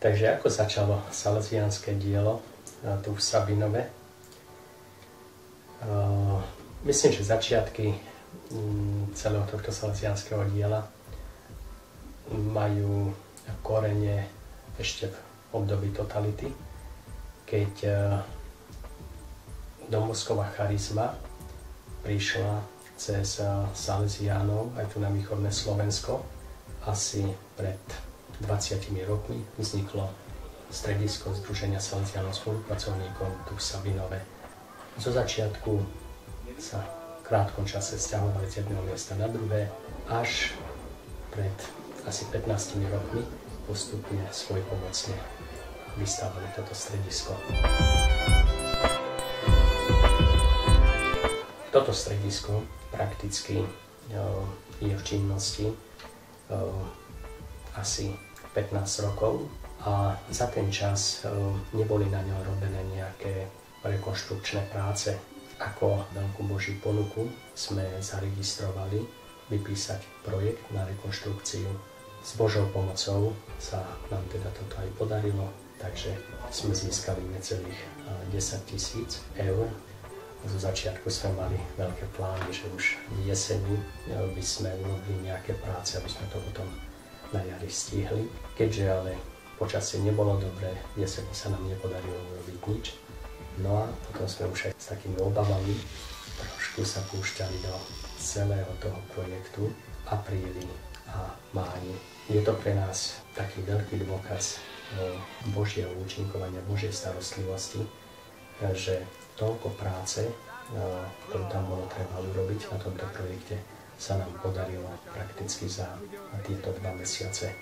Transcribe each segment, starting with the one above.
Takže ako začalo salesiánske dielo tu v Sabinove? Myslím, že začiatky celého tohto salesiánskeho diela majú korene ešte v období totality, keď Dombosková charizma prišla cez Salesiánov aj tu na východné Slovensko. Asi pred 20 rokmi vzniklo stredisko Združenia Salesiánov spolupracovníkov tu v Sabinove. Zo začiatku sa v krátkom čase sťahovali z jedného miesta na druhé, až pred asi 15 rokmi postupne svojpomocne vystavili toto stredisko. Toto stredisko prakticky je v činnosti asi 15 rokov a za ten čas neboli na ňom robené nejaké rekonštrukčné práce. Ako veľkú Božiu ponuku sme zaregistrovali vypísať projekt na rekonštrukciu. S Božou pomocou sa nám teda toto aj podarilo, takže sme získali necelých 10 000 eur. Zo začiatku sme mali veľké plány, že už v jeseni by sme urobili nejaké práce, aby sme to potom na jari stihli. Keďže ale počasie nebolo dobré, v jeseni sa nám nepodarilo urobiť nič. No a potom sme už aj s takými obavami trošku sa púšťali do celého toho projektu apríli a máji. Je to pre nás taký veľký dôkaz Božieho účinkovania, Božej starostlivosti, že toľko práce, ktorú tam bolo treba urobiť na tomto projekte, sa nám podarilo prakticky za tieto 2 mesiace.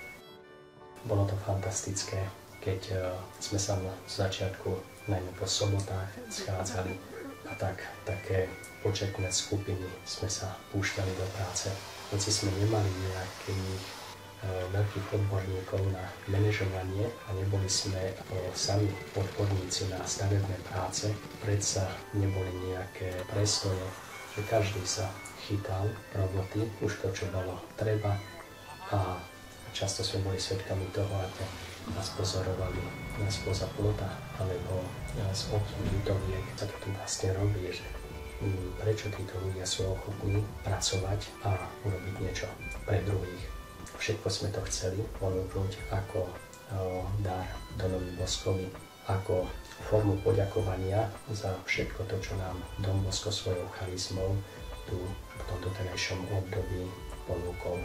Bolo to fantastické, keď sme sa na začiatku, najmä po sobotách, schádzali a také početné skupiny sme sa púšťali do práce. Hoci sme nemali nejakých veľkých odborníkov na manažovanie a neboli sme sami odborníci na stavebné práce, predsa neboli nejaké prestoje, že každý sa chytal roboty, už to, čo bolo treba, a často sme boli svedkami toho, ako nás pozorovali spoza plota alebo z okien bytoviek, sa to tu vlastne robí, že prečo títo ľudia sú ochotní pracovať a urobiť niečo pre druhých. Všetko sme to chceli ponúknuť ako dar Donovi Boskovi, ako formu poďakovania za všetko to, čo nám Dom Bosko svojou charizmou tu v tomto terajšom období ponúkol.